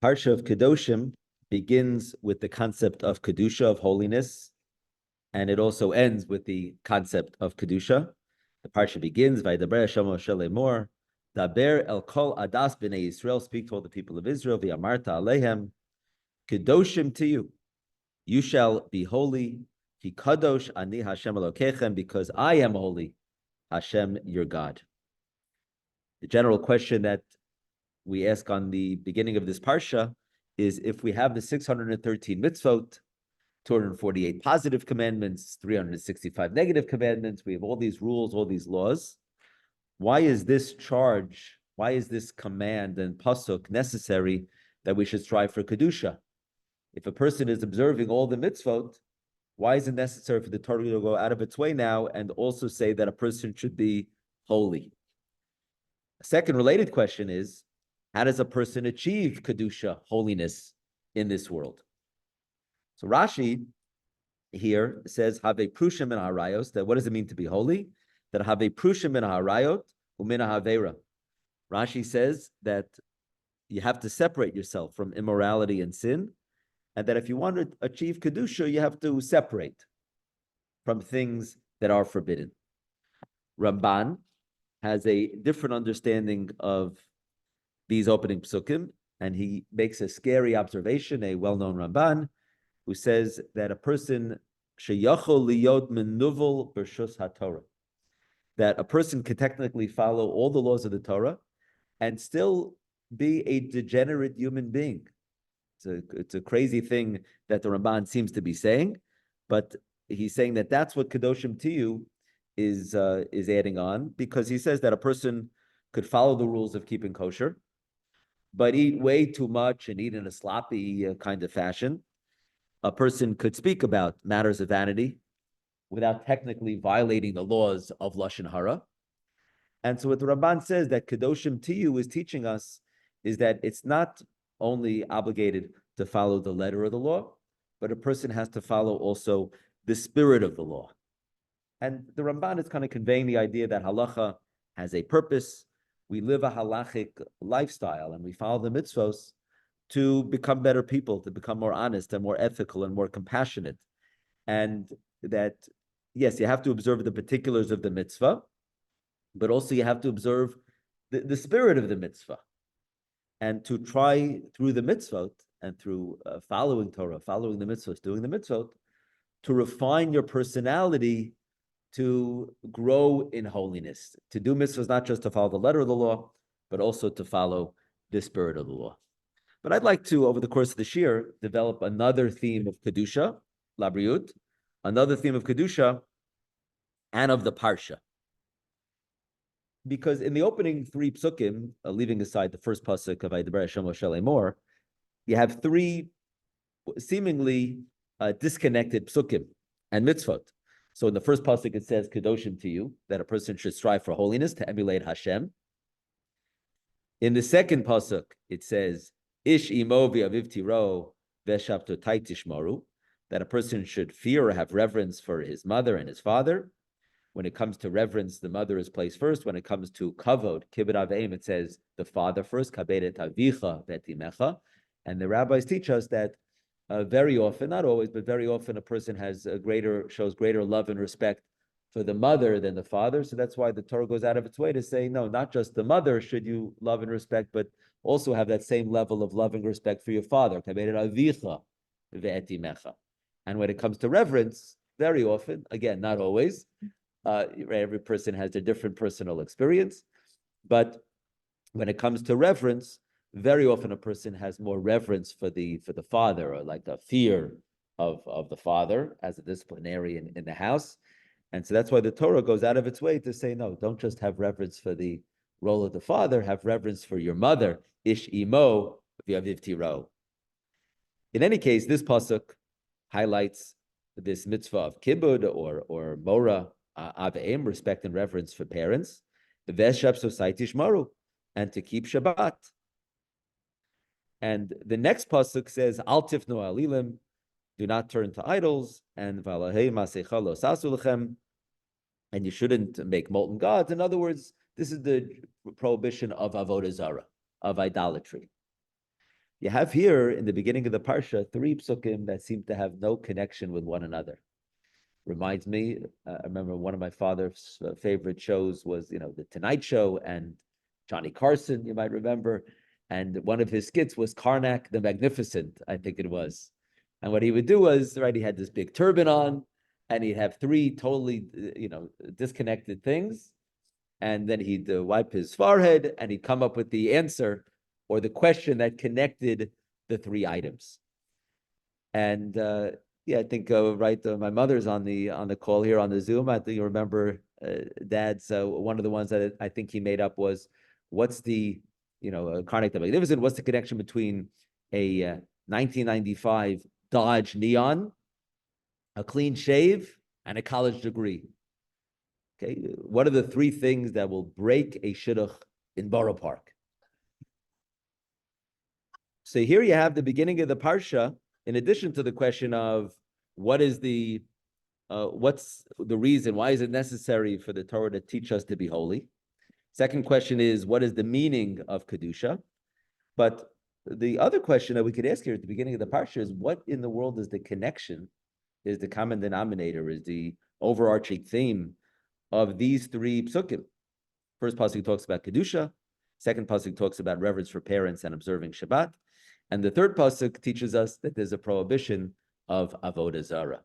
Parsha of Kedoshim begins with the concept of Kedusha, of holiness, and it also ends with the concept of Kedusha. The Parsha begins, Vaydaber Hashem Moshe Lemor, Daber el kol adas b'nei Yisrael, speak to all the people of Israel, v'amarta alehem, Kedoshim to you, you shall be holy, ki kadosh ani Hashem Elokechem, because I am holy, Hashem your God. The general question that we ask on the beginning of this parsha is, if we have the 613 mitzvot, 248 positive commandments, 365 negative commandments, we have all these rules, all these laws, why is this charge, why is this command and pasuk necessary that we should strive for Kedusha? If a person is observing all the mitzvot, why is it necessary for the Torah to go out of its way now and also say that a person should be holy? A second related question is, how does a person achieve Kedusha, holiness, in this world? So Rashi here says, Have prushim min harayos, that what does it mean to be holy? That have prushim min harayot umin havera. Rashi says that you have to separate yourself from immorality and sin, and that if you want to achieve Kedusha, you have to separate from things that are forbidden. Ramban has a different understanding of these opening psukim, and he makes a scary observation, a well-known Ramban, who says that a person sheyachol liyot menuvel b'rshus haTorah, that a person could technically follow all the laws of the Torah and still be a degenerate human being. It's a crazy thing that the Ramban seems to be saying, but he's saying that that's what Kedoshim to you is adding on, because he says that a person could follow the rules of keeping kosher, but eat way too much and eat in a sloppy kind of fashion. A person could speak about matters of vanity without technically violating the laws of Lashon Hara. And so what the Ramban says that Kedoshim to you is teaching us is that it's not only obligated to follow the letter of the law, but a person has to follow also the spirit of the law. And the Ramban is kind of conveying the idea that halacha has a purpose. We live a halachic lifestyle and we follow the mitzvos to become better people, to become more honest and more ethical and more compassionate. And that, yes, you have to observe the particulars of the mitzvah, but also you have to observe the spirit of the mitzvah. And to try through the mitzvot and through following Torah, following the mitzvot, doing the mitzvot, to refine your personality to grow in holiness. To do mitzvahs, not just to follow the letter of the law, but also to follow the spirit of the law. But I'd like to, over the course of this year, develop another theme of Kedusha, Labriut, another theme of Kedusha, and of the Parsha. Because in the opening three psukim, leaving aside the first pasuk of Vaydaber Hashem Moshe Lemor, you have three seemingly disconnected psukim and mitzvot. So in the first pasuk it says Kedoshim to you, that a person should strive for holiness, to emulate Hashem. In the second pasuk it says Ish imo v'aviv tiro v'shabto tishmaru, that a person should fear or have reverence for his mother and his father. When it comes to reverence, the mother is placed first. When it comes to kavod, kibbud aveim, it says the father first, kabedet avicha v'timecha. And the rabbis teach us that very often, not always, but very often, a person shows greater love and respect for the mother than the father. So that's why the Torah goes out of its way to say, no, not just the mother should you love and respect, but also have that same level of love and respect for your father. Kabedet avicha v'timecha. And when it comes to reverence, very often, again, not always, every person has their different personal experience, but when it comes to reverence, very often a person has more reverence for the father, or like a fear of the father as a disciplinarian in the house. And so that's why the Torah goes out of its way to say, no, don't just have reverence for the role of the father, have reverence for your mother, ish imo v'aviv tiro. In any case, this pasuk highlights this mitzvah of kibbud or mora, aveim, respect and reverence for parents, v'shab society shmaru, and to keep Shabbat. And the next pasuk says, Al tifnu alilim, do not turn to idols, and v'alahei masecha lo sasu lechem, and you shouldn't make molten gods. In other words, this is the prohibition of avodah zarah, of idolatry. You have here in the beginning of the Parsha 3 psukim that seem to have no connection with one another. Reminds me, I remember one of my father's favorite shows was, the Tonight Show and Johnny Carson, you might remember. And one of his skits was Karnak the Magnificent, I think it was. And what he would do was, right, he had this big turban on, and he'd have three totally, disconnected things. And then he'd wipe his forehead, and he'd come up with the answer or the question that connected the three items. And I think my mother's on the call here on the Zoom. I think you remember Dad's one of the ones that I think he made up was, what's the Karnak the Magnificent? What's the connection between a 1995 Dodge Neon, a clean shave, and a college degree? Okay, what are the three things that will break a shidduch in Borough Park? So here you have the beginning of the parsha. In addition to the question of what's the reason, why is it necessary for the Torah to teach us to be holy? Second question is, what is the meaning of Kedusha? But the other question that we could ask here at the beginning of the parsha is, what in the world is the connection, is the common denominator, is the overarching theme of these three psukim? First pasuk talks about Kedusha. Second pasuk talks about reverence for parents and observing Shabbat. And the third pasuk teaches us that there's a prohibition of avodah zarah.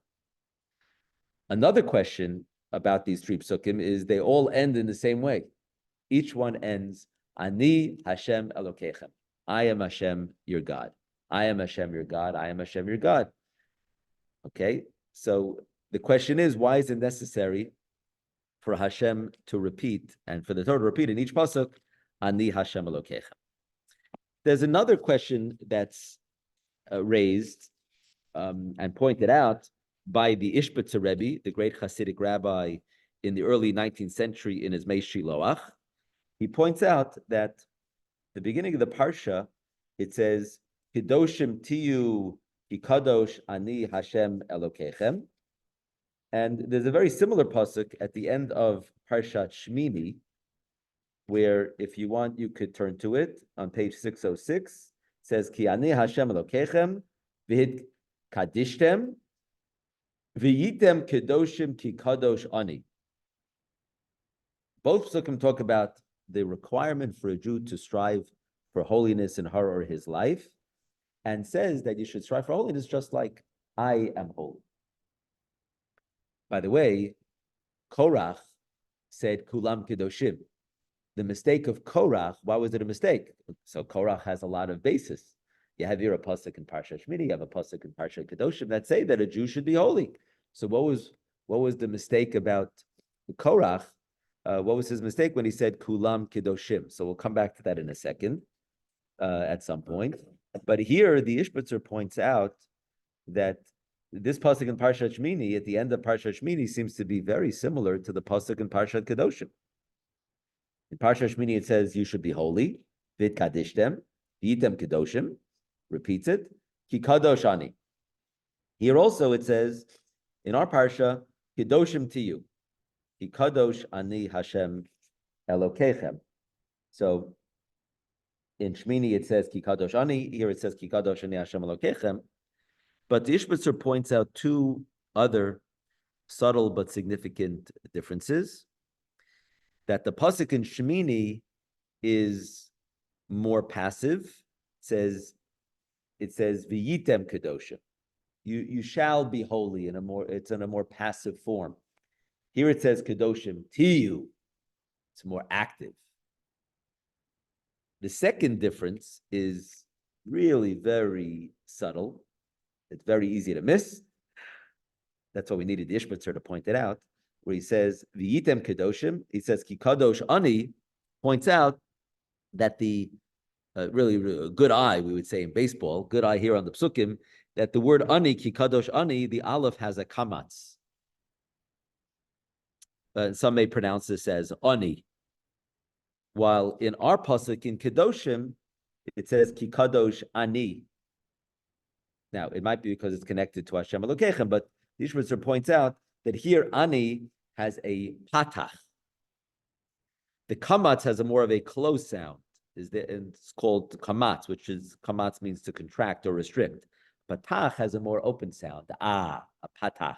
Another question about these three psukim is they all end in the same way. Each one ends, Ani Hashem Elokechem. I am Hashem, your God. I am Hashem, your God. I am Hashem, your God. Okay, so the question is, why is it necessary for Hashem to repeat and for the Torah to repeat in each pasuk, Ani Hashem Elokechem? There's another question that's raised and pointed out by the Ishbitzer Rebbe, the great Hasidic rabbi in the early 19th century in his Mei Shiloach. He points out that the beginning of the Parsha, it says, Kedoshim tiyu kadosh ani Hashem Elokechem. And there's a very similar pasuk at the end of Parshat Shmini, where if you want, you could turn to it on page 606. It says, Ki ani Hashem Elokechem v'hit kadishtem v'yitem kedoshim ki kadosh ani. Both psukim talk about the requirement for a Jew to strive for holiness in her or his life, and says that you should strive for holiness just like I am holy. By the way, Korach said Kulam Kedoshim. The mistake of Korach, why was it a mistake? So Korach has a lot of basis. You have here a pasuk in Parshat Shmini, you have a pasuk in Parshat Kedoshim that say that a Jew should be holy. So what was the mistake about Korach? What was his mistake when he said Kulam Kedoshim? So we'll come back to that in a second, at some point. But here the Ishbitzer points out that this pasuk in Parshat Shmini, at the end of Parshat Shmini, seems to be very similar to the pasuk in Parshat Kedoshim. In Parshat Shmini, it says you should be holy. Vit kadishtem, yitem kedoshim. Repeats it. Ki kadosh ani. Here also it says in our parsha, kedoshim tiyu. Ki kadosh ani Hashem Elokechem. So in Shmini it says ki kadosh ani. Here it says ki kadosh ani Hashem Elokechem. But the Ishbitzer points out two other subtle but significant differences. That the pasuk in Shemini is more passive. It says v'yitem kedoshim. You shall be holy it's in a more passive form. Here it says kedoshim tiyu. It's more active. The second difference is really very subtle. It's very easy to miss. That's why we needed the Ishbitzer to point it out. Where he says v'yitem kedoshim, he says ki kadosh ani, points out that the really good eye, we would say in baseball, good eye here on the psukim, that the word ani, ki kadosh ani, the aleph has a kamatz. Some may pronounce this as ani. While in our pasuk in Kedoshim, it says ki kadosh ani. Now, it might be because it's connected to Hashem Elokechem, but the Ishbitzer points out that here ani has a patach. The kamatz has a more of a close sound. and it's called kamatz, which is kamatz means to contract or restrict. Patach has a more open sound, a patach,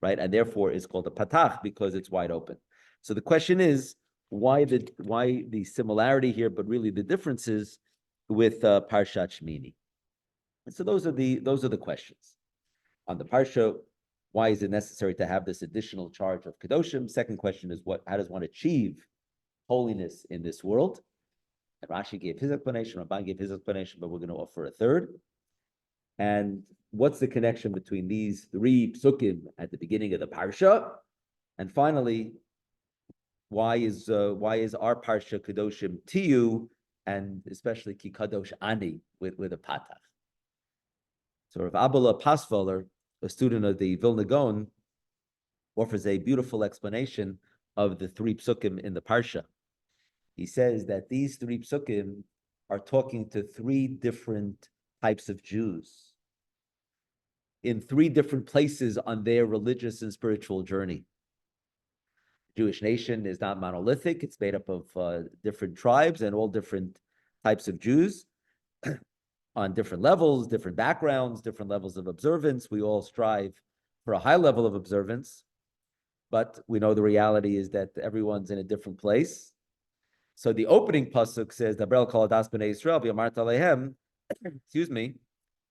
right? And therefore is called a patach because it's wide open. So the question is, why the similarity here, but really the differences with Parshat Shmini? And so those are the questions on the parsha. Why is it necessary to have this additional charge of Kedoshim? Second question is, how does one achieve holiness in this world? And Rashi gave his explanation, Rabbi gave his explanation, but we're going to offer a third. And what's the connection between these three psukim at the beginning of the parsha? And finally, why is our parsha Kedoshim Tiyu, and especially Ki Kadosh Ani with a patach? So Rav Abba Pasvaler, a student of the Vilna Gaon, offers a beautiful explanation of the three psukim in the parsha. He says that these three psukim are talking to three different types of Jews in three different places on their religious and spiritual journey. The Jewish nation is not monolithic. It's made up of different tribes and all different types of Jews on different levels, different backgrounds, different levels of observance. We all strive for a high level of observance, but we know the reality is that everyone's in a different place. So the opening pasuk says, "Dabrel kol adas b'nei Yisrael v'yamart alehem," excuse me,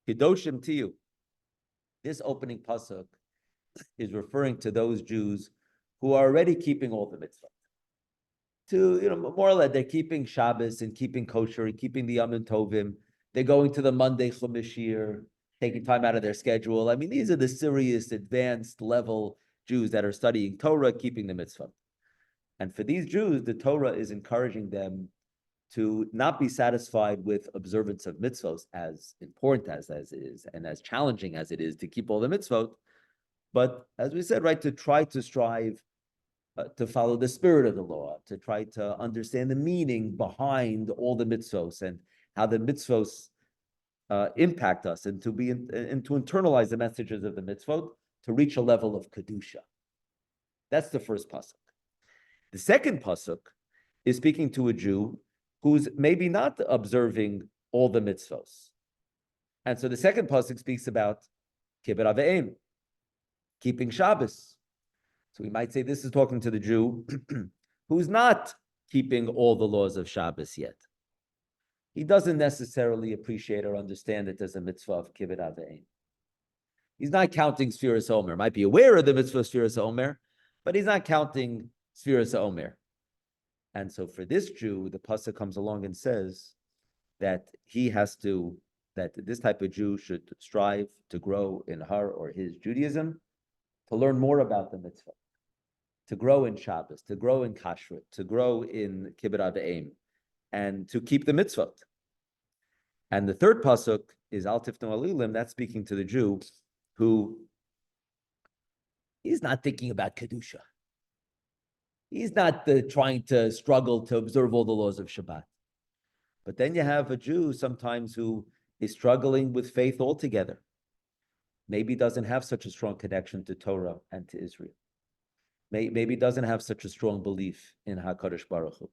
Kedoshim Tiyu. This opening pasuk is referring to those Jews who are already keeping all the mitzvot. More or less, they're keeping Shabbos and keeping kosher and keeping the Yom Tovim. They're going to the Monday Chumash year, taking time out of their schedule. I mean, these are the serious, advanced level Jews that are studying Torah, keeping the mitzvah. And for these Jews, the Torah is encouraging them to not be satisfied with observance of mitzvot, as important as it is, and as challenging as it is to keep all the mitzvot, but as we said, right, to try to strive to follow the spirit of the law, to try to understand the meaning behind all the mitzvot and how the mitzvot impact us, and to internalize the messages of the mitzvot to reach a level of kedusha. That's the first pasuk. The second pasuk is speaking to a Jew who's maybe not observing all the mitzvot, and so the second pasuk speaks about kibbud avim, keeping Shabbos. So we might say this is talking to the Jew who's not keeping all the laws of Shabbos yet. He doesn't necessarily appreciate or understand that there's a mitzvah of kibbud avim. He's not counting Sfiras Omer. Might be aware of the mitzvah of Sfiras Omer, but he's not counting Sfiras Omer. And so for this Jew, the pasuk comes along and says that that this type of Jew should strive to grow in her or his Judaism, to learn more about the mitzvah, to grow in Shabbos, to grow in Kashrut, to grow in Kibbud Avim, and to keep the mitzvot. And the third pasuk is Al Tifnu Alilim. That's speaking to the Jew who is not thinking about Kedusha. He's not trying to struggle to observe all the laws of Shabbat. But then you have a Jew sometimes who is struggling with faith altogether. Maybe doesn't have such a strong connection to Torah and to Israel. Maybe doesn't have such a strong belief in HaKadosh Baruch Hu.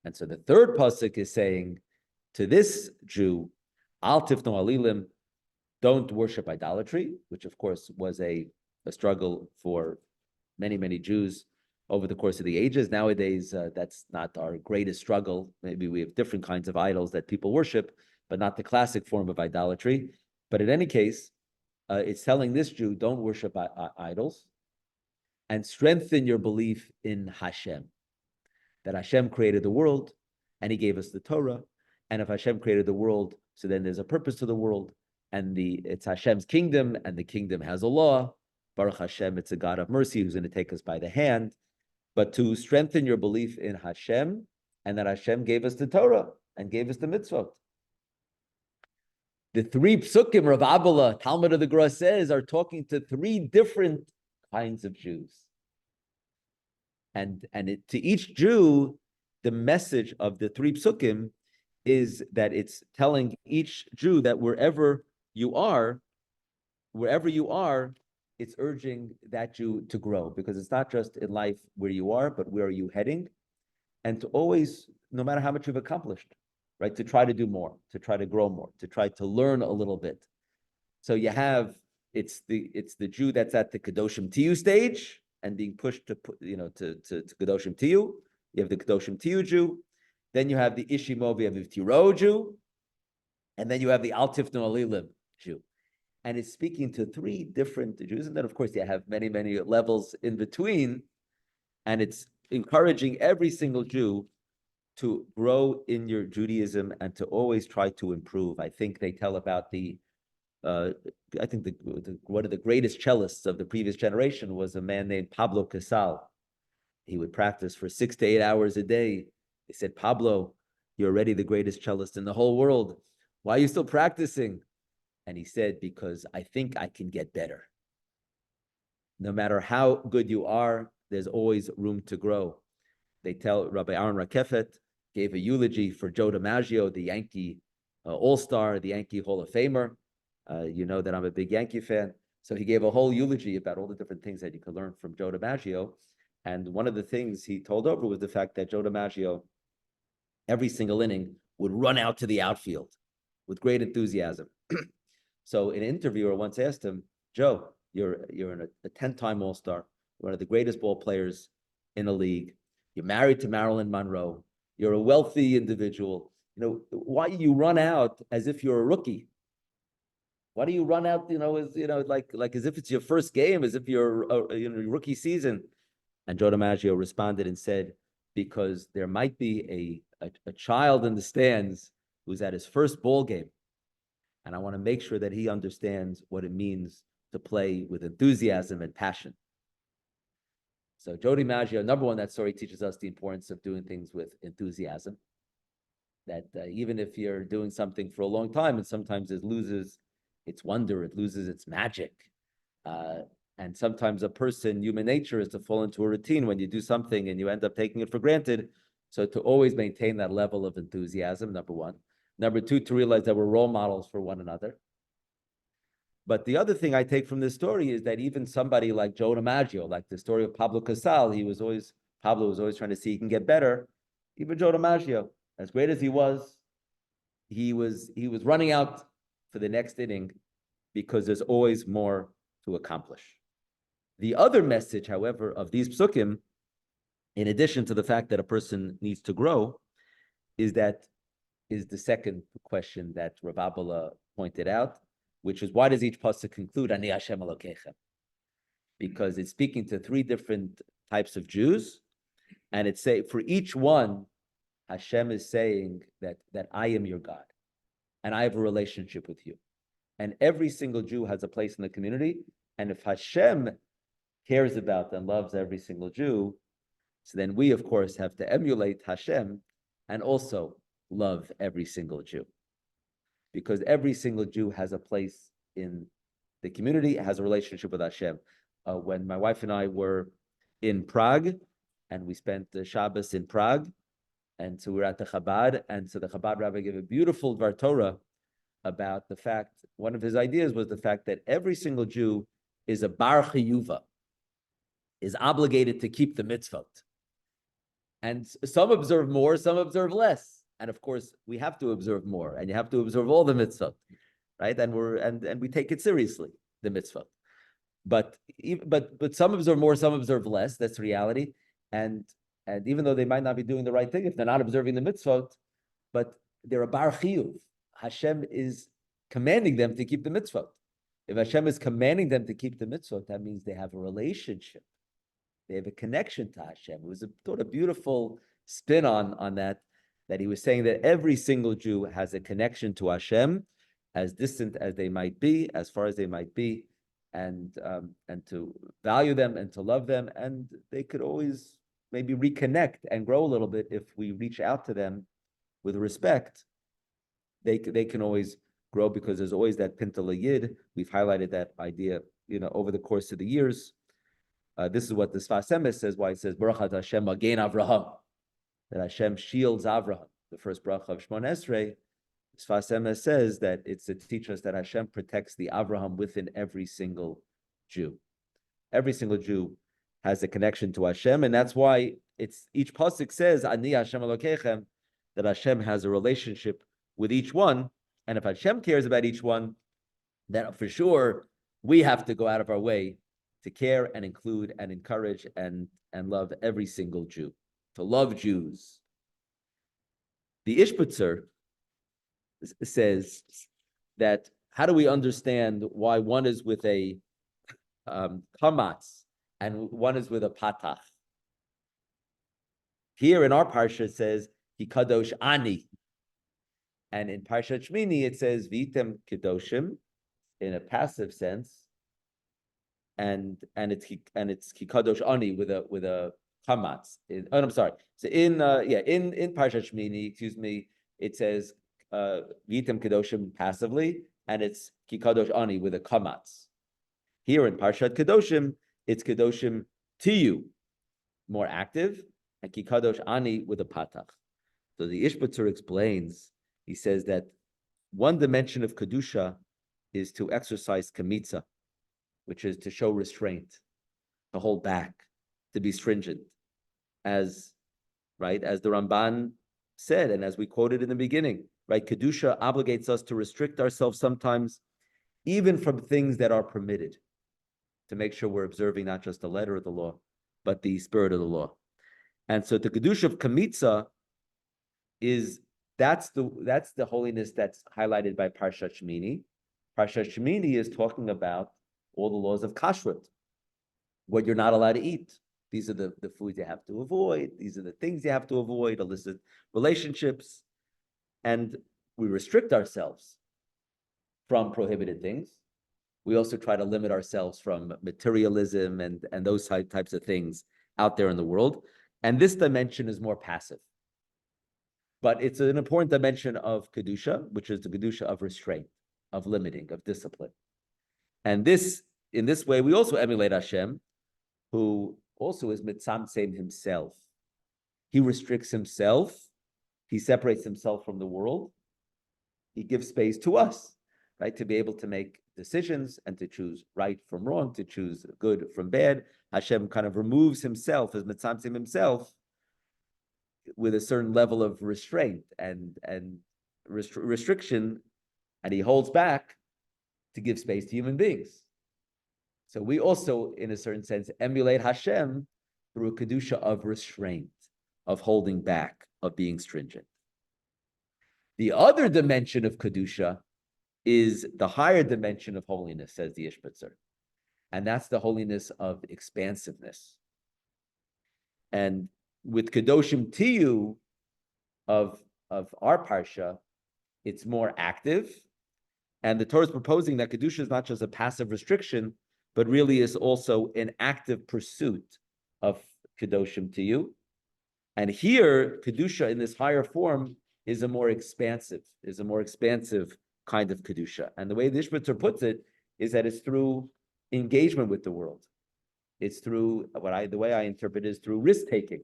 And so the third pasuk is saying to this Jew, Al Tifnu Alilim, don't worship idolatry, which of course was a struggle for many, many Jews over the course of the ages. Nowadays, that's not our greatest struggle. Maybe we have different kinds of idols that people worship, but not the classic form of idolatry. But in any case, it's telling this Jew, don't worship idols, and strengthen your belief in Hashem, that Hashem created the world, and He gave us the Torah, and if Hashem created the world, so then there's a purpose to the world, and it's Hashem's kingdom, and the kingdom has a law. Baruch Hashem, it's a God of mercy who's going to take us by the hand, but to strengthen your belief in Hashem, and that Hashem gave us the Torah, and gave us the mitzvot. The three psukim, Rav Abba, Talmud of the Gra says, are talking to three different kinds of Jews. And to each Jew, the message of the three psukim is that it's telling each Jew that wherever you are, it's urging that Jew to grow, because it's not just in life where you are, but where are you heading? And to always no matter how much you've accomplished, right? To try to do more, to try to grow more, to try to learn a little bit. So you have it's the Jew that's at the Kedoshim Tiyu stage and being pushed to Kedoshim Tiyu. You have the Kedoshim Tiyu Jew, then you have the Ishimov, you have the Tiro Jew, and then you have the Al Tifnu Alilim Jew. And it's speaking to three different Jews, and then of course you have many, many levels in between, and it's encouraging every single Jew to grow in your Judaism and to always try to improve. I think they tell about I think one of the greatest cellists of the previous generation was a man named Pablo Casal. He would practice for 6 to 8 hours a day. They said, Pablo, you're already the greatest cellist in the whole world. Why are you still practicing? And he said, because I think I can get better. No matter how good you are, there's always room to grow. They tell Rabbi Aaron Rakefet gave a eulogy for Joe DiMaggio, the Yankee All-Star, the Yankee Hall of Famer. You know that I'm a big Yankee fan. So he gave a whole eulogy about all the different things that you could learn from Joe DiMaggio. And one of the things he told over was the fact that Joe DiMaggio, every single inning, would run out to the outfield with great enthusiasm. So an interviewer once asked him, Joe, you're a 10-time All-Star, one of the greatest ball players in the league. You're married to Marilyn Monroe. You're a wealthy individual. Why do you run out as if you're a rookie? Why do you run out, like as if it's your first game, as if you're rookie season? And Joe DiMaggio responded and said, because there might be a child in the stands who's at his first ball game, and I want to make sure that he understands what it means to play with enthusiasm and passion. So Joe DiMaggio, number one, that story teaches us the importance of doing things with enthusiasm. That even if you're doing something for a long time, and sometimes it loses its wonder, it loses its magic. And sometimes human nature is to fall into a routine when you do something and you end up taking it for granted. So to always maintain that level of enthusiasm, number one. Number two, to realize that we're role models for one another. But the other thing I take from this story is that even somebody like Joe DiMaggio, like the story of Pablo Casal, Pablo was always trying to see he can get better. Even Joe DiMaggio, as great as he was running out for the next inning because there's always more to accomplish. The other message, however, of these psukim, in addition to the fact that a person needs to grow, is the second question that Rav Abba pointed out, which is why does each pasuk conclude Ani Hashem Elokechem? Because it's speaking to three different types of Jews, and it's for each one, Hashem is saying that I am your God, and I have a relationship with you. And every single Jew has a place in the community, and if Hashem cares about and loves every single Jew, so then we, of course, have to emulate Hashem and also love every single Jew. Because every single Jew has a place in the community, has a relationship with Hashem. When my wife and I were in Prague, and we spent the Shabbos in Prague, and so we were at the Chabad, and so the Chabad Rabbi gave a beautiful Dvar Torah about the fact, one of his ideas was the fact that every single Jew is a bar chiyuva, is obligated to keep the mitzvot. And some observe more, some observe less. And of course, we have to observe more, and you have to observe all the mitzvot, right? And we take it seriously, the mitzvot. But some observe more, some observe less. That's reality. And even though they might not be doing the right thing, if they're not observing the mitzvot, but they're a bar chiyuv. Hashem is commanding them to keep the mitzvot. If Hashem is commanding them to keep the mitzvot, that means they have a relationship. They have a connection to Hashem. It was a beautiful spin on that he was saying that every single Jew has a connection to Hashem, as distant as they might be, as far as they might be, and to value them and to love them, and they could always maybe reconnect and grow a little bit if we reach out to them with respect. They can always grow because there's always that Pintal Yid. We've highlighted that idea, over the course of the years. This is what the Sfas Emes says, why it says, Baruch Hashem Magen Avraham, that Hashem shields Avraham. The first bracha of Shmon Esrei, Sfas Emes says that it's to teach us that Hashem protects the Avraham within every single Jew. Every single Jew has a connection to Hashem, and that's why each pasuk says, Ani Hashem Elokechem, that Hashem has a relationship with each one. And if Hashem cares about each one, then for sure we have to go out of our way to care and include and encourage and love every single Jew, to love Jews. The Ishbitzer says that how do we understand why one is with a kamatz and one is with a patach? Here in our parsha it says Ki kadosh ani, and in Parshat Shmini it says Vitem Kedoshim in a passive sense, and it's Ki kadosh ani with a kamatz. I'm sorry. So in Parshat Shmini, it says Vitem Kedoshim passively, and it's Ki kadosh ani with a kamatz. Here in Parshat Kedoshim, it's Kedoshim Tiyu, more active, and Ki kadosh ani with a patach. So the Ishbitzer explains, he says that one dimension of Kedusha is to exercise kamitza, which is to show restraint, to hold back, to be stringent. As the Ramban said, and as we quoted in the beginning, right? Kedusha obligates us to restrict ourselves sometimes, even from things that are permitted, to make sure we're observing not just the letter of the law, but the spirit of the law. And so the Kedusha of kamitza that's the holiness that's highlighted by Parshat Shmini. Parshat Shmini is talking about all the laws of kashrut, what you're not allowed to eat. These are the foods you have to avoid. These are the things you have to avoid, illicit relationships. And we restrict ourselves from prohibited things. We also try to limit ourselves from materialism and those types of things out there in the world. And this dimension is more passive. But it's an important dimension of Kedusha, which is the Kedusha of restraint, of limiting, of discipline. And in this way, we also emulate Hashem, who also is mitzamtzem himself. He restricts himself. He separates himself from the world. He gives space to us, right, to be able to make decisions and to choose right from wrong, to choose good from bad. Hashem kind of removes himself as mitzamtzem himself with a certain level of restraint and restriction, and he holds back to give space to human beings. So we also, in a certain sense, emulate Hashem through a Kedusha of restraint, of holding back, of being stringent. The other dimension of Kedusha is the higher dimension of holiness, says the Ishbitzer, and that's the holiness of expansiveness. And with Kedoshim Tiyu of our Parsha, it's more active. And the Torah is proposing that Kedusha is not just a passive restriction, but really is also an active pursuit of Kedoshim Tiyu. And here, Kedusha in this higher form is a more expansive kind of Kedusha. And the way the Ishbitzer puts it is that it's through engagement with the world. It's through, the way I interpret it is through risk-taking.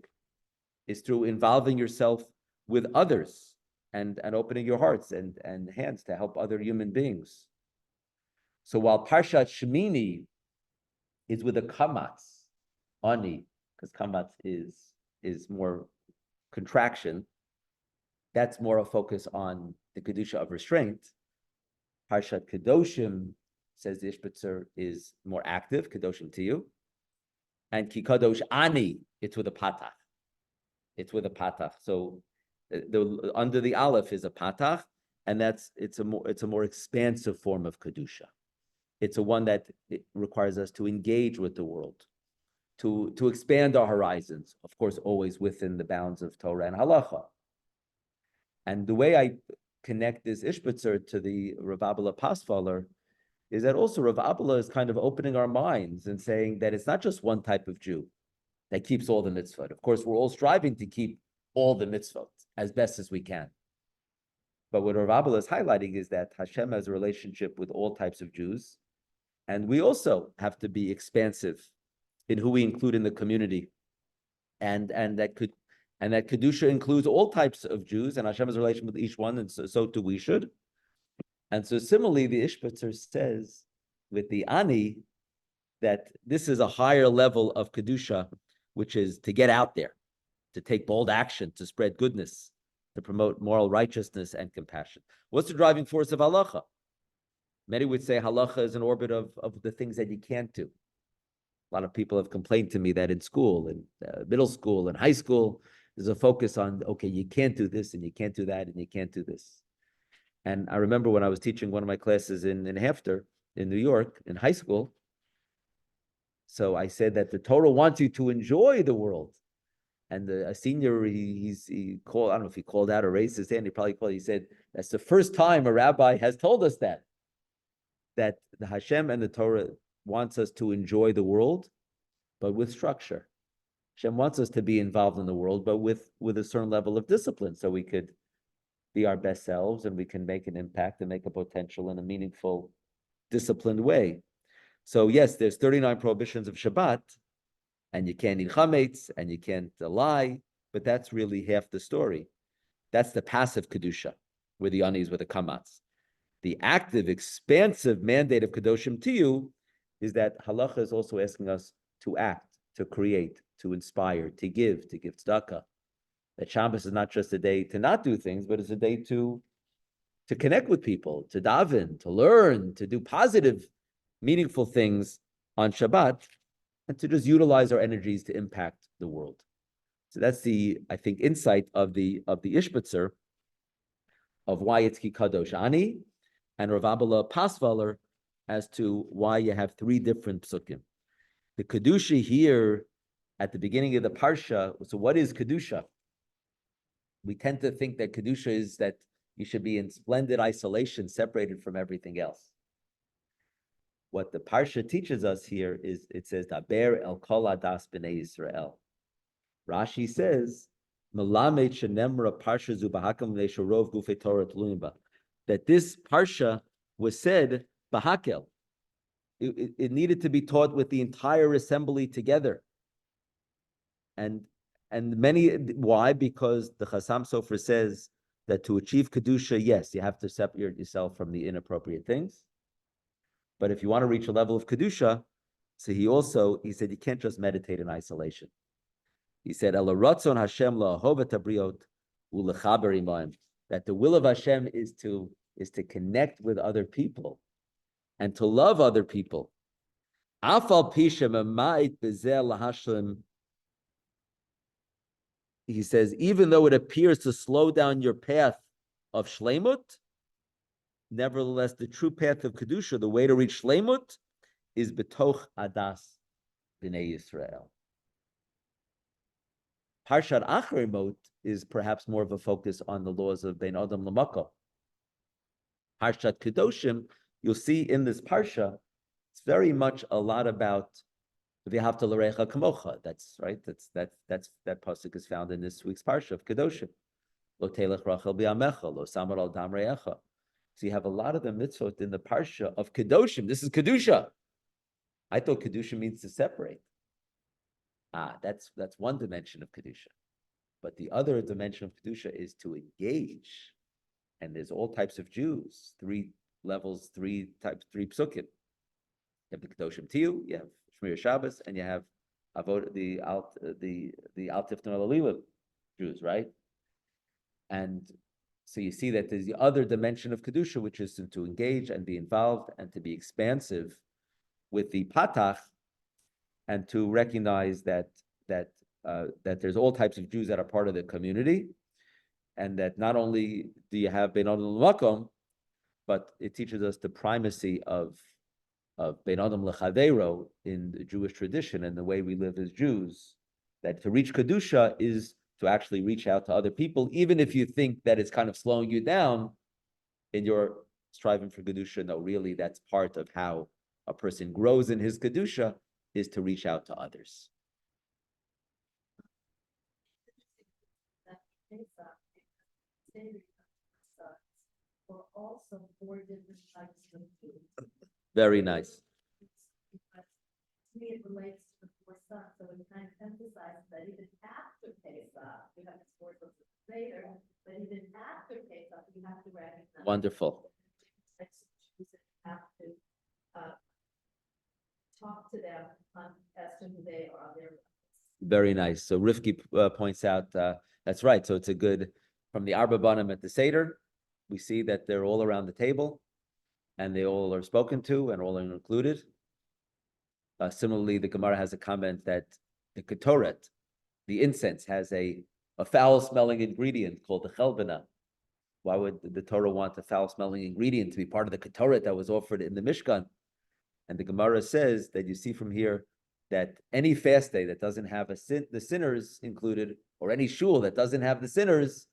It's through involving yourself with others and opening your hearts and hands to help other human beings. So while Parshat Shemini is with a kamatz, ani, because kamatz is more contraction, that's more a focus on the Kedusha of restraint. Parshat Kedoshim, says the Ishbitzer, is more active, Kedoshim Tiyu. And Ki Kadosh Ani, it's with a patach. It's with a patach. So under the aleph is a patach, and it's a more expansive form of Kedusha. It's a one that it requires us to engage with the world, to expand our horizons, of course, always within the bounds of Torah and Halacha. And the way I connect this Ishbitzer to the Rav Abba Pasvaler is that also Rav Abba is kind of opening our minds and saying that it's not just one type of Jew that keeps all the mitzvot. Of course, we're all striving to keep all the mitzvot as best as we can. But what Rav Abba is highlighting is that Hashem has a relationship with all types of Jews, and we also have to be expansive in who we include in the community, and that Kedusha includes all types of Jews, and Hashem has a relation with each one, and so too we should. And so similarly, the Ishbitzer says with the Ani that this is a higher level of Kedusha, which is to get out there, to take bold action, to spread goodness, to promote moral righteousness and compassion. What's the driving force of halacha? Many would say halacha is an orbit of the things that you can't do. A lot of people have complained to me that in school, in middle school and high school, there's a focus on, okay, you can't do this and you can't do that and you can't do this. And I remember when I was teaching one of my classes in Hafter in New York in high school, so I said that the Torah wants you to enjoy the world. And a senior, he called, I don't know if he called out or raised his hand, he said, that's the first time a rabbi has told us that the Hashem and the Torah wants us to enjoy the world, but with structure. Hashem wants us to be involved in the world, but with a certain level of discipline, so we could be our best selves and we can make an impact and make a potential in a meaningful, disciplined way. So yes, there's 39 prohibitions of Shabbat, and you can't eat chametz, and you can't lie, but that's really half the story. That's the passive kedusha, where the anis, with the kamatz. The active, expansive mandate of Kedoshim to you is that halacha is also asking us to act, to create, to inspire, to give tzedakah. That Shabbos is not just a day to not do things, but it's a day to connect with people, to daven, to learn, to do positive, meaningful things on Shabbat, and to just utilize our energies to impact the world. So that's the, I think, insight of the Ishbitzer of why it's Ki Kadosh Ani and Rav Abba Pasvaler as to why you have three different psukim. The Kedusha here at the beginning of the Parsha, so what is Kedusha? We tend to think that Kedusha is that you should be in splendid isolation, separated from everything else. What the Parsha teaches us here is, it says, Daber el kol adas b'nei Yisrael. Rashi says, Melamed shenemra Parsha zu b'hakam le'shorov gufei Torah tluim ba. That this Parsha was said b'hakel. It needed to be taught with the entire assembly together. And why? Because the Chasam Sofer says that to achieve Kedusha, yes, you have to separate yourself from the inappropriate things. But if you want to reach a level of Kedusha, so he said you can't just meditate in isolation. He said, that the will of Hashem is to connect with other people and to love other people. He says, even though it appears to slow down your path of Shleimut, nevertheless, the true path of Kedusha, the way to reach Shleimut, is Betoch Adas B'nei Yisrael. Parshat Achrei is perhaps more of a focus on the laws of Bein Adam L'Makom. Parshat Kedoshim, you'll see in this Parsha, it's very much a lot about V'havta l'recha kamocha. That's right. That pasuk is found in this week's Parsha of Kedoshim. Lo telech rachel b'yamecha, lo samar al dam re'echa. So you have a lot of the mitzvot in the Parsha of Kedoshim. This is Kedusha. I thought Kedusha means to separate. That's one dimension of Kedusha. But the other dimension of Kedusha is to engage. And there's all types of Jews, three levels, three psukim. You have the Kedoshim Tiyu, you have Shmir Shabbos, and you have Avod, the Al Tifton Al Jews, right? And so you see that there's the other dimension of Kedusha, which is to engage and be involved and to be expansive with the Patach, and to recognize that there's all types of Jews that are part of the community, and that not only do you have Bein Adam L'Makom, but it teaches us the primacy of Bein Adam L'Chaveiro in the Jewish tradition and the way we live as Jews, that to reach Kedusha is to actually reach out to other people, even if you think that it's kind of slowing you down in your striving for Kedusha. No, really, that's part of how a person grows in his Kedusha, is to reach out to others. Very nice. To me, it relates to the four sons, so it kind of emphasizes that even after Pesach, you have to work with it later, but even after Pesach, you have to recognize. Wonderful. You have to talk to them as to who they are. Very nice. So Rifki points out that's right. So it's a good from the Arba Banim at the Seder, we see that they're all around the table, and they all are spoken to, and all are included. Similarly, the Gemara has a comment that the Ketoret, the incense, has a foul-smelling ingredient called the chelbana. Why would the Torah want a foul-smelling ingredient to be part of the Ketoret that was offered in the Mishkan? And the Gemara says that you see from here that any fast day that doesn't have the sinners included, or any shul that doesn't have the sinners,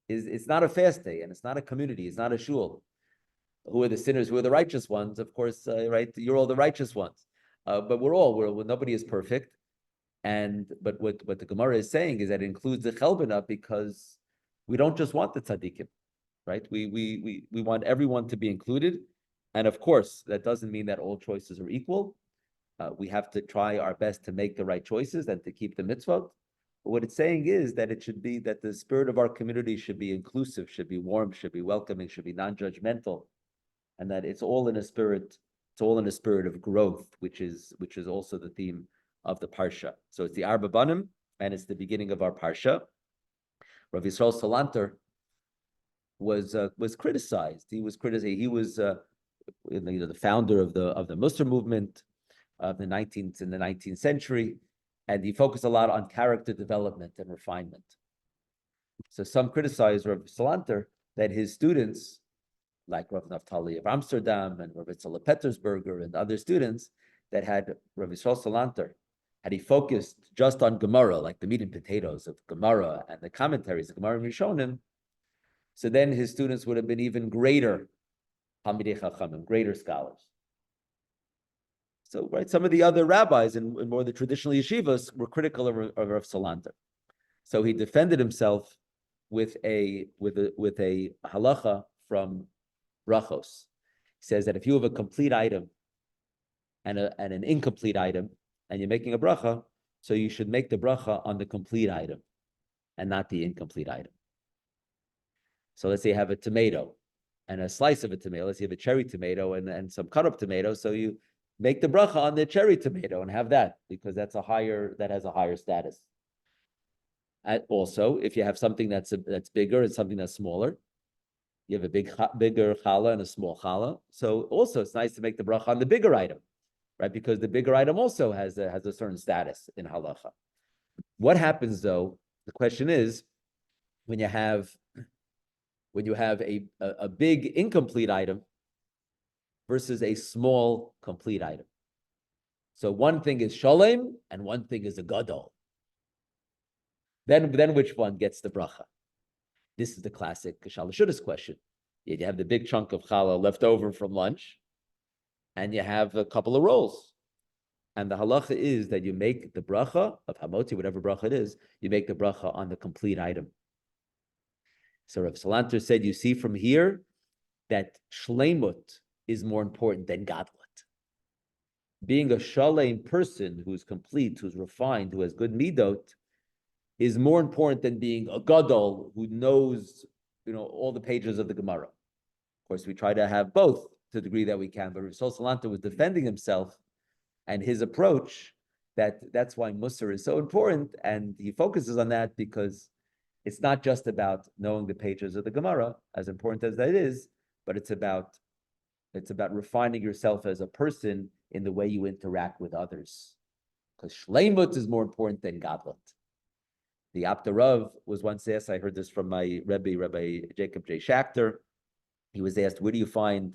it's not a fast day, and it's not a community, it's not a shul. Who are the sinners? Who are the righteous ones? Of course, right? You're all the righteous ones. But nobody is perfect. But what the Gemara is saying is that it includes the chelbana because we don't just want the tzaddikim, right? We want everyone to be included. And of course, that doesn't mean that all choices are equal. We have to try our best to make the right choices and to keep the mitzvot. But what it's saying is that it should be that the spirit of our community should be inclusive, should be warm, should be welcoming, should be non-judgmental, and that it's all in a spirit of growth, which is also the theme of the Parsha. So it's the Arba Banim, and it's the beginning of our Parsha. Rav Yisrael Salanter was criticized. He was criticized. He was the founder of the Musar movement of the 19th century, and he focused a lot on character development and refinement. So some criticized Rav Salanter that his students, like Rav Naftali of Amsterdam and Rav Itzal of Petersburger and other students that had Rav Yisrael Salanter, had he focused just on Gemara, like the meat and potatoes of Gemara and the commentaries of Gemara and Rishonim, so then his students would have been even greater Talmidei Chachamim, greater scholars. So, right, some of the other rabbis in more the traditional yeshivas were critical of Rav Salanter. So he defended himself with a halacha from brachos. He says that if you have a complete item and an incomplete item, and you're making a bracha, so you should make the bracha on the complete item and not the incomplete item. So let's say you have a tomato and a slice of a tomato. Let's say you have a cherry tomato and some cut up tomato. So you make the bracha on the cherry tomato and have that because that has a higher status. And also, if you have something that's bigger and something that's smaller, you have a bigger challah and a small challah. So also, it's nice to make the bracha on the bigger item, right? Because the bigger item also has a certain status in halacha. What happens though? The question is, when you have a big incomplete item versus a small complete item. So one thing is sholem and one thing is a gadol. Then which one gets the bracha? This is the classic Shalashudas question. You have the big chunk of challah left over from lunch, and you have a couple of rolls. And the halacha is that you make the bracha of hamoti, whatever bracha it is, you make the bracha on the complete item. So Rav Salanter said, you see from here that shleimut is more important than gadlut. Being a shalem person who's complete, who's refined, who has good midot, is more important than being a gadol who knows, all the pages of the Gemara. Of course, we try to have both to the degree that we can, but Rav Salanter was defending himself and his approach. That's why Musar is so important, and he focuses on that because it's not just about knowing the pages of the Gemara, as important as that is, but it's about refining yourself as a person in the way you interact with others. Because shleimut is more important than gadlut. The Apter Rav was once asked, I heard this from my Rabbi Jacob J. Schachter. He was asked, where do you find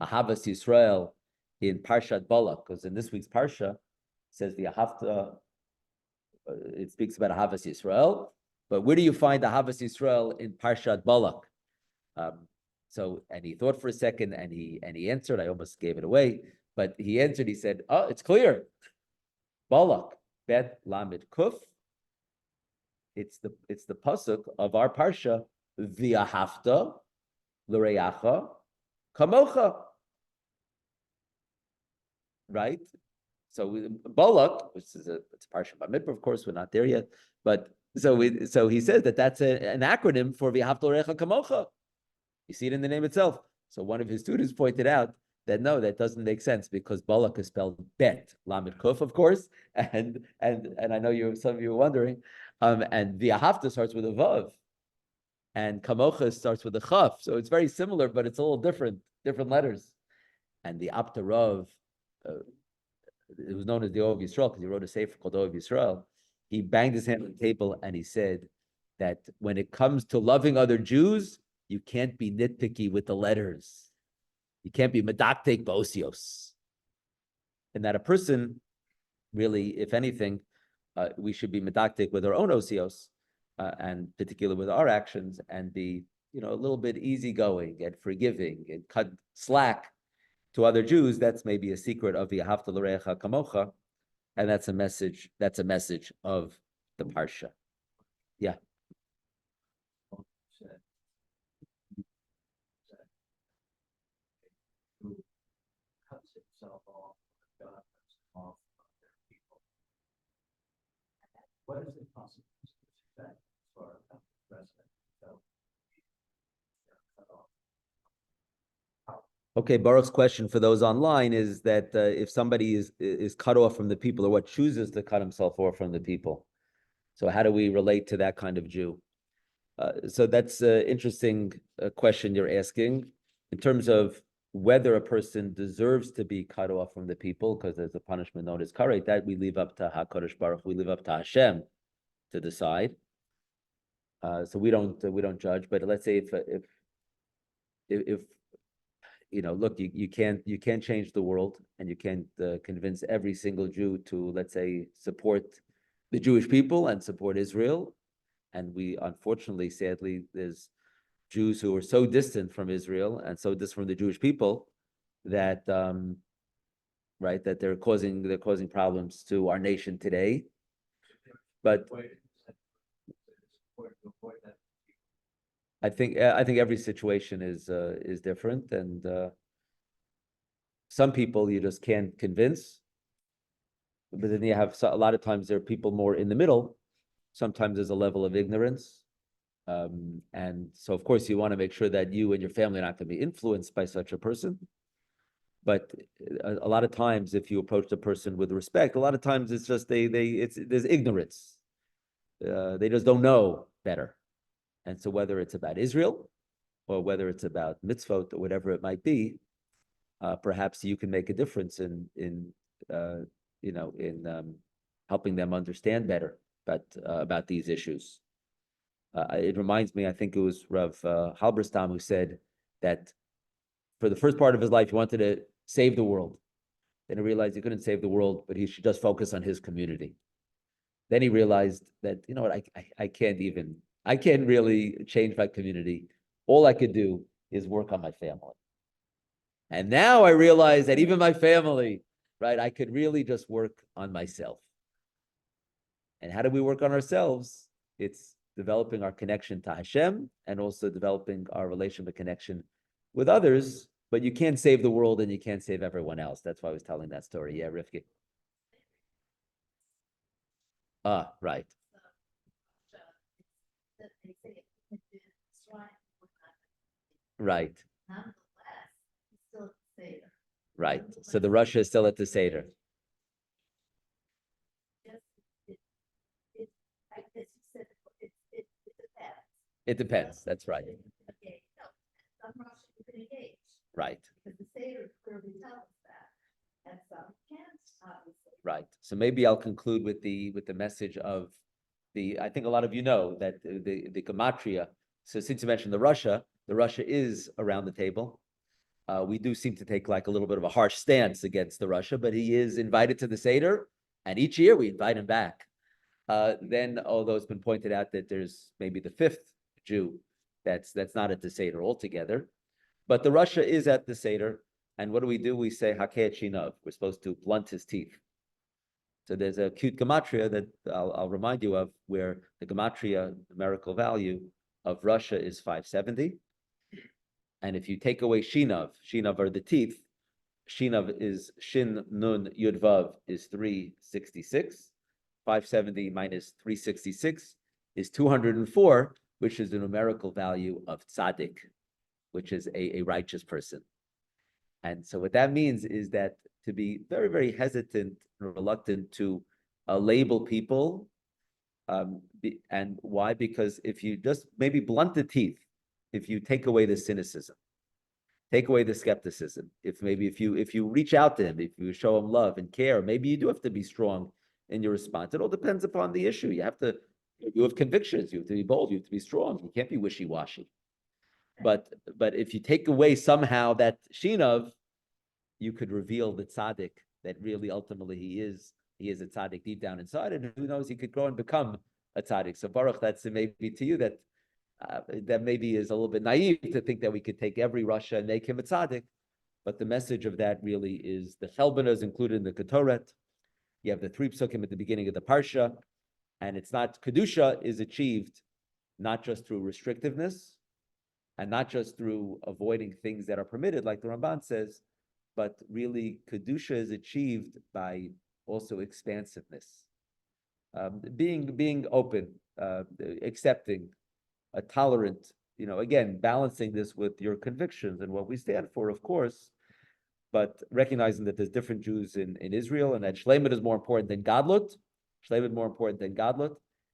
Ahavas Yisrael in Parshat Balak? Because in this week's Parsha, it says the Ahavta, it speaks about Ahavas Yisrael, but where do you find Ahavas Yisrael in Parshat Balak? And he thought for a second, and he answered. I almost gave it away, but he answered. He said, "Oh, it's clear. Balak bet lamed kuf. It's the pasuk of our parsha. V'ahavta l'reacha kamocha." Right. So Balak, which is it's parsha b'midbar, of course, we're not there yet, but so he says that's an acronym for v'ahavta l'reacha kamocha. You see it in the name itself. So one of his students pointed out that no, that doesn't make sense because Balak is spelled bet, lamed kuf, of course, and I know some of you were wondering, and the ahavta starts with a vav. And Kamocha starts with a Chaf, so it's very similar, but it's a little different letters. And the Aptarov, it was known as the Ov Yisrael because he wrote a sefer called Ov Yisrael. He banged his hand on the table and he said that when it comes to loving other Jews, you can't be nitpicky with the letters. You can't be medaktek bosios. And that a person, really, if anything, we should be medaktek with our own osios, and particularly with our actions, and be, a little bit easygoing and forgiving and cut slack to other Jews. That's maybe a secret of the Ahavta l'reacha kamocha, and that's a message. That's a message of the parsha. Yeah. What is the consequence of that for a president? Okay, Baruch's question for those online is that if somebody is cut off from the people, or what chooses to cut himself off from the people, so how do we relate to that kind of Jew? So that's an interesting question you're asking in terms of whether a person deserves to be cut off from the people, because there's a punishment known as karet. That we leave up to HaKadosh Baruch, we leave up to Hashem to decide. So we don't judge. But let's say if look, you can't change the world, and you can't convince every single Jew to, let's say, support the Jewish people and support Israel. And we, unfortunately, sadly, there's Jews who are so distant from Israel and so distant from the Jewish people that that they're causing problems to our nation today. But I think every situation is different, and some people you just can't convince. But then you have a lot of times there are people more in the middle. Sometimes there's a level of ignorance. And so, of course, you want to make sure that you and your family are not going to be influenced by such a person. But a lot of times, if you approach the person with respect, a lot of times it's just there's ignorance. They just don't know better. And so whether it's about Israel or whether it's about mitzvot or whatever it might be, perhaps you can make a difference in helping them understand better about these issues. It reminds me, I think it was Rav Halberstam who said that for the first part of his life, he wanted to save the world. Then he realized he couldn't save the world, but he should just focus on his community. Then he realized that, I can't really change my community. All I could do is work on my family. And now I realize that even my family, I could really just work on myself. And how do we work on ourselves? It's developing our connection to Hashem and also developing our relationship connection with others. But you can't save the world and you can't save everyone else. That's why I was telling that story. Yeah, Rifki. Right. Right. Right. So the Russia is still at the Seder. It depends. That's right. Right. Right. So maybe I'll conclude with the message of I think a lot of you know that the gematria. So since you mentioned the Russia is around the table. We do seem to take like a little bit of a harsh stance against the Russia, but he is invited to the Seder, and each year we invite him back. Then, although it's been pointed out that there's maybe the fifth Jew that's not at the Seder altogether, but the Russia is at the Seder, and what do? We say Hakeh Chinav. We're supposed to blunt his teeth. So there's a cute gematria that I'll remind you of, where the gematria numerical value of Russia is 570. And if you take away Shinav are the teeth, Shinav is Shin Nun Yud Vav is 366. 570 minus 366 is 204, which is the numerical value of tzaddik, which is a righteous person. And so what that means is that to be very, very hesitant and reluctant to label people And why? Because if you just maybe blunt the teeth, if you take away the cynicism, take away the skepticism, if you reach out to him, if you show him love and care, maybe you do have to be strong in your response. It all depends upon the issue. You have convictions, you have to be bold, you have to be strong. You can't be wishy-washy. But if you take away somehow that shinav, you could reveal the tzaddik that really ultimately he is a tzaddik deep down inside, and who knows, he could grow and become a tzaddik. So Baruch, that's maybe to you that maybe is a little bit naive to think that we could take every Rasha and make him a tzaddik, but the message of that really is the Chelbana is included in the Ketoret. You have the 3 psukim at the beginning of the Parsha, and it's not, Kedusha is achieved not just through restrictiveness, and not just through avoiding things that are permitted, like the Ramban says, but really Kedusha is achieved by also expansiveness, being open, accepting, tolerant, again, balancing this with your convictions and what we stand for, of course, but recognizing that there's different Jews in Israel, and that Shleimus is more important than Gadlut,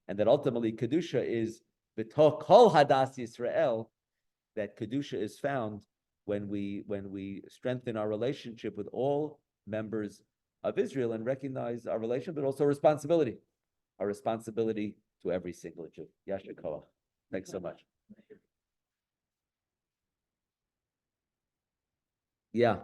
and that ultimately Kedusha is b'toch kol hadas Yisrael, that Kedusha is found when we strengthen our relationship with all members of Israel and recognize our relation, but also our responsibility to every single Jew. Yasher koach. Thanks so much. Yeah.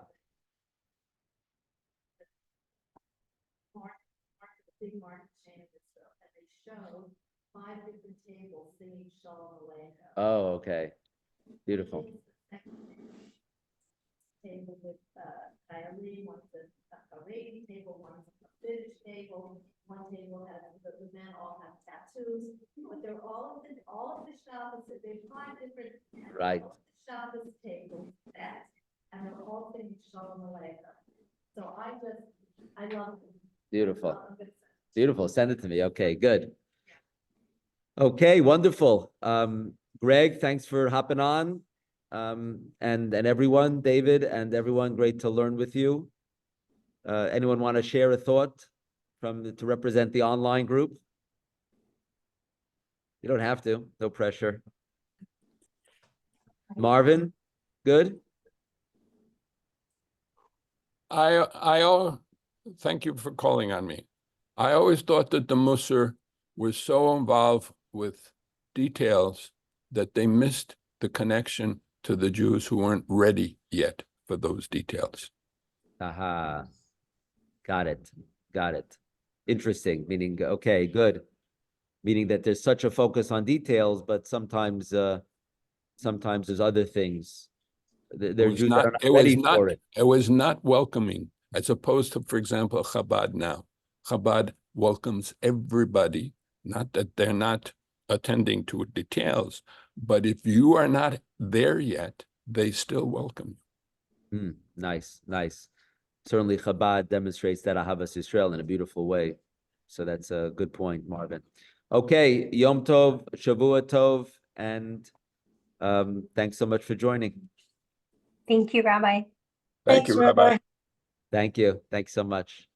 Big market chain of Israel, and they show 5 different tables singing Shalom Aleichem. Oh, okay. Beautiful. Table with Diary, one's a Haredi table, one's a British table, one table has, the men all have tattoos, but they're all of the Shabbos, there's 5 different Right. Shabbos tables, and they're all singing Shalom Aleichem. So I love it. Beautiful. Beautiful. Send it to me. Okay, good. Okay, wonderful. Greg, thanks for hopping on. And everyone, David and everyone, great to learn with you. Anyone want to share a thought to represent the online group? You don't have to, no pressure. Marvin, good? Thank you for calling on me. I always thought that the Musar was so involved with details that they missed the connection to the Jews who weren't ready yet for those details. Aha. Got it. Interesting. Meaning, okay, good. Meaning that there's such a focus on details, but sometimes there's other things. There are Jews that are not ready for it. It was not welcoming, as opposed to, for example, Chabad now. Chabad welcomes everybody, not that they're not attending to details, but if you are not there yet, they still welcome you. Nice. Certainly Chabad demonstrates that Ahavas Yisrael in a beautiful way. So that's a good point, Marvin. Okay, Yom Tov, Shavua Tov, and thanks so much for joining. Thank you, Rabbi. Thank you, Rabbi. Thank you. Thanks so much.